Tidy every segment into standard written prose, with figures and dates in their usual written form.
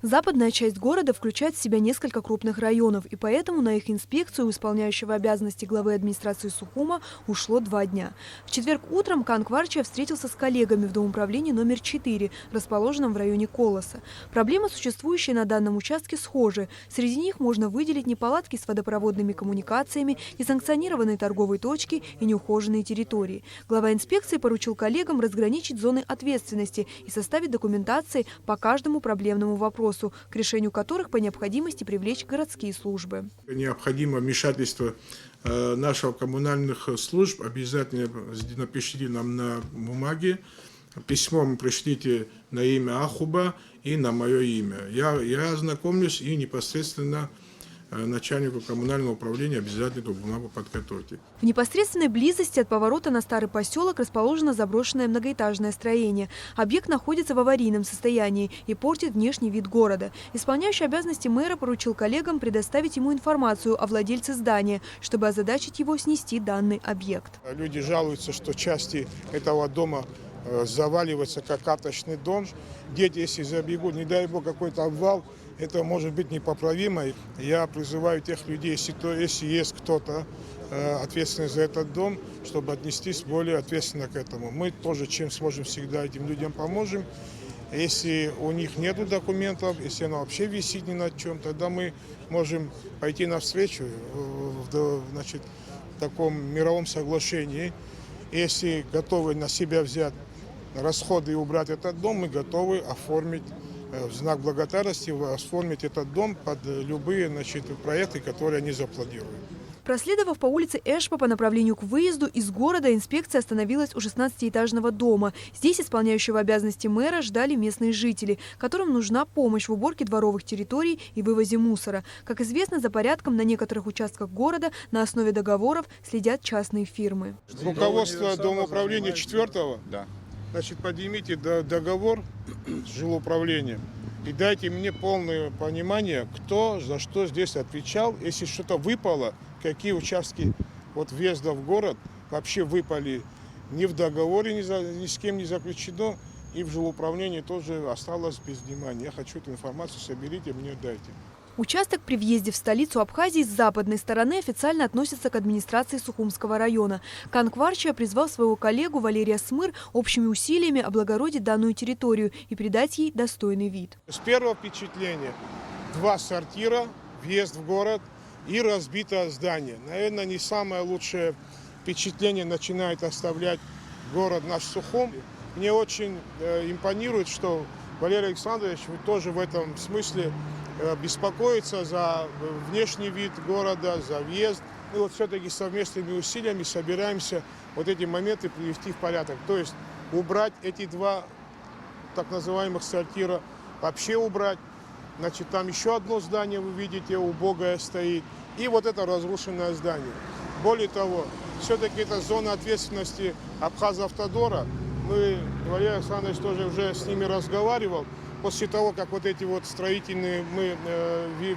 Западная часть города включает в себя несколько крупных районов, и поэтому на их инспекцию исполняющего обязанности главы администрации Сухума ушло 2 дня. В четверг утром Кан Кварча встретился с коллегами в домоуправлении номер 4, расположенном в районе Колоса. Проблемы, существующие на данном участке, схожи. Среди них можно выделить неполадки с водопроводными коммуникациями, несанкционированные торговые точки и неухоженные территории. Глава инспекции поручил коллегам разграничить зоны ответственности и составить документации по каждому проблемному вопросу, к решению которых по необходимости привлечь городские службы. Необходимо вмешательство наших коммунальных служб. Обязательно напишите нам на бумаге. Письмом пришлите на имя Ахуба и на мое имя. Я ознакомлюсь и непосредственно начальнику коммунального управления обязательно эту бумагу подготовьте. В непосредственной близости от поворота на старый поселок расположено заброшенное многоэтажное строение. Объект находится в аварийном состоянии и портит внешний вид города. Исполняющий обязанности мэра поручил коллегам предоставить ему информацию о владельце здания, чтобы озадачить его снести данный объект. Люди жалуются, что части этого дома заваливаются как карточный дом. Дети, если забегут, не дай бог какой-то обвал, это может быть непоправимо. Я призываю тех людей, если есть кто-то ответственный за этот дом, чтобы отнестись более ответственно к этому. Мы тоже, чем сможем, всегда этим людям поможем. Если у них нет документов, если оно вообще висит ни на чем, тогда мы можем пойти навстречу в таком мировом соглашении. Если готовы на себя взять расходы и убрать этот дом, мы готовы оформить в знак благодарности, оформить этот дом под любые проекты, которые они запланируют. Проследовав по улице Эшпа по направлению к выезду из города, инспекция остановилась у 16-этажного дома. Здесь исполняющего обязанности мэра ждали местные жители, которым нужна помощь в уборке дворовых территорий и вывозе мусора. Как известно, за порядком на некоторых участках города на основе договоров следят частные фирмы. Руководство домоуправления 4-го, поднимите договор с жилуправлением и дайте мне полное понимание, кто за что здесь отвечал. Если что-то выпало, какие участки въезда в город вообще выпали, ни в договоре ни с кем не заключено, и в жилуправлении тоже осталось без внимания. Я хочу эту информацию, соберите, мне дайте. Участок при въезде в столицу Абхазии с западной стороны официально относится к администрации Сухумского района. Кан Кварча призвал своего коллегу Валерия Смыр общими усилиями облагородить данную территорию и придать ей достойный вид. С первого впечатления 2 сортира, въезд в город и разбитое здание. Наверное, не самое лучшее впечатление начинает оставлять город наш Сухум. Мне очень импонирует, что Валерий Александрович тоже в этом смысле беспокоится за внешний вид города, за въезд. Мы все-таки совместными усилиями собираемся эти моменты привести в порядок. То есть убрать эти 2 так называемых сортира, вообще убрать. Там еще одно здание, вы видите, убогое стоит. И это разрушенное здание. Более того, все-таки это зона ответственности Абхазавтодора. Валерий Александрович тоже уже с ними разговаривал. После того, как эти строительные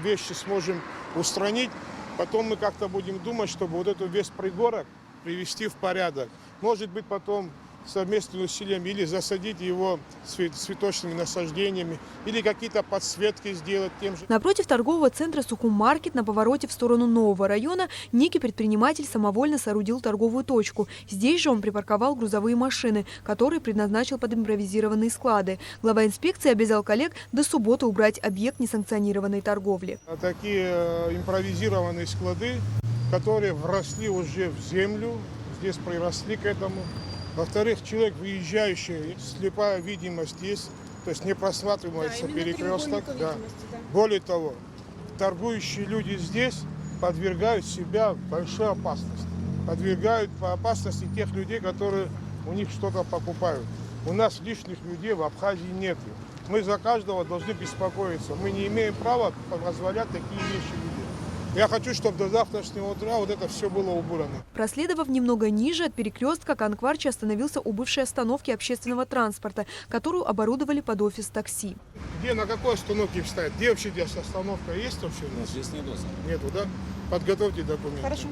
вещи сможем устранить, потом мы как-то будем думать, чтобы эту весь пригорок привести в порядок. Может быть, потом совместными усилиями или засадить его цветочными насаждениями, или какие-то подсветки сделать тем же. Напротив торгового центра Сухум-маркет на повороте в сторону нового района некий предприниматель самовольно соорудил торговую точку. Здесь же он припарковал грузовые машины, которые предназначил под импровизированные склады. Глава инспекции обязал коллег до субботы убрать объект несанкционированной торговли. Такие импровизированные склады, которые вросли уже в землю, здесь приросли к этому. Во-вторых, человек выезжающий, слепая видимость есть, то есть не просматривается перекресток. Более того, торгующие люди здесь подвергают себя большой опасности. Подвергают по опасности тех людей, которые у них что-то покупают. У нас лишних людей в Абхазии нет. Мы за каждого должны беспокоиться. Мы не имеем права позволять такие вещи людям. Я хочу, чтобы до завтрашнего утра это все было убрано. Проследовав немного ниже от перекрестка, Кан Кварча остановился у бывшей остановки общественного транспорта, которую оборудовали под офис такси. Где, на какой остановке встать? Где вообще здесь остановка есть вообще? У нас здесь нету. Нету, да? Подготовьте документы. Хорошо.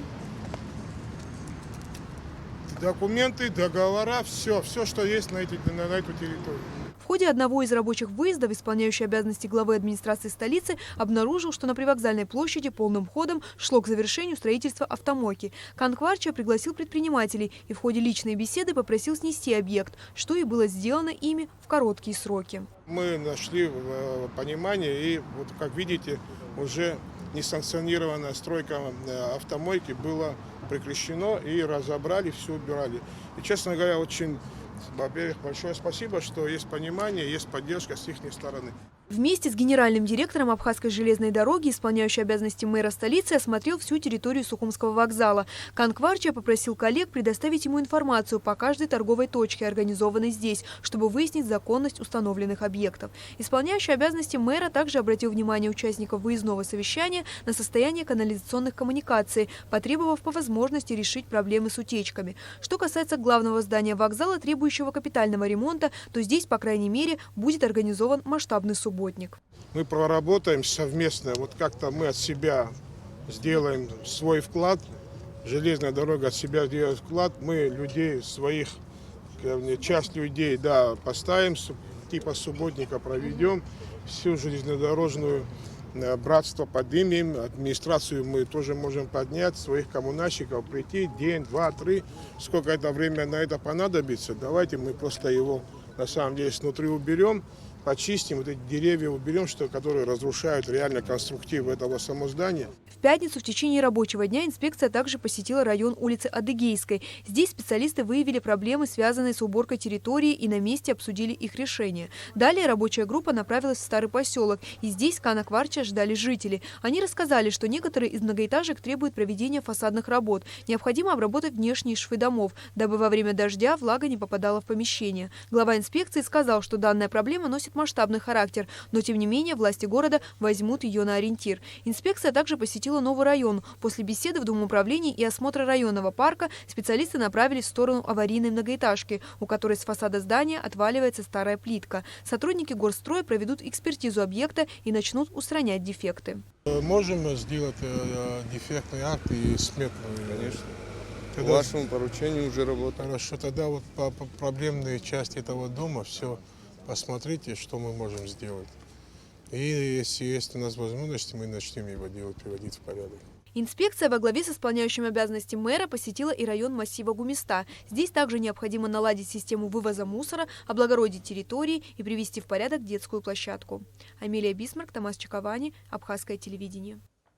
Документы, договора, все, что есть на эту территорию. В ходе одного из рабочих выездов исполняющий обязанности главы администрации столицы обнаружил, что на Привокзальной площади полным ходом шло к завершению строительства автомойки. Кан Кварча пригласил предпринимателей и в ходе личной беседы попросил снести объект, что и было сделано ими в короткие сроки. Мы нашли понимание и, вот как видите, уже несанкционированная стройка автомойки была прекращена и разобрали, все убирали. И, честно говоря, очень, во-первых, большое спасибо, что есть понимание, есть поддержка с их стороны. Вместе с генеральным директором Абхазской железной дороги, исполняющий обязанности мэра столицы, осмотрел всю территорию Сухумского вокзала. Кан Кварча попросил коллег предоставить ему информацию по каждой торговой точке, организованной здесь, чтобы выяснить законность установленных объектов. Исполняющий обязанности мэра также обратил внимание участников выездного совещания на состояние канализационных коммуникаций, потребовав по возможности решить проблемы с утечками. Что касается главного здания вокзала, требующего капитального ремонта, то здесь, по крайней мере, будет организован масштабный субботник. Мы проработаем совместно, вот как-то мы от себя сделаем свой вклад, железная дорога от себя сделает вклад, мы людей своих, часть людей, да, поставим, типа субботника проведем, всю железнодорожную братство поднимем, администрацию мы тоже можем поднять, своих коммунальщиков прийти, день, два, три, сколько это время на это понадобится, давайте мы просто его на самом деле снутри уберем, почистим, вот эти деревья уберем, которые разрушают реально конструктив этого самого здания. В пятницу в течение рабочего дня инспекция также посетила район улицы Адыгейской. Здесь специалисты выявили проблемы, связанные с уборкой территории, и на месте обсудили их решение. Далее рабочая группа направилась в Старый поселок, и здесь Кана Кварча ждали жители. Они рассказали, что некоторые из многоэтажек требуют проведения фасадных работ. Необходимо обработать внешние швы домов, дабы во время дождя влага не попадала в помещение. Глава инспекции сказал, что данная проблема носит масштабный характер, но тем не менее власти города возьмут ее на ориентир. Инспекция также посетила новый район. После беседы в Домоуправлении и осмотра районного парка специалисты направились в сторону аварийной многоэтажки, у которой с фасада здания отваливается старая плитка. Сотрудники горстроя проведут экспертизу объекта и начнут устранять дефекты. Можем сделать дефектный акт и сметную? Конечно. По вашему поручению уже работаем. Хорошо, тогда вот по проблемной части этого дома все посмотрите, что мы можем сделать. И если есть у нас возможность, мы начнем его делать, приводить в порядок. Инспекция во главе с исполняющим обязанности мэра посетила и район массива Гумиста. Здесь также необходимо наладить систему вывоза мусора, облагородить территории и привести в порядок детскую площадку. Амелия Бисмарк, Томас Чаковани, Абхазское телевидение.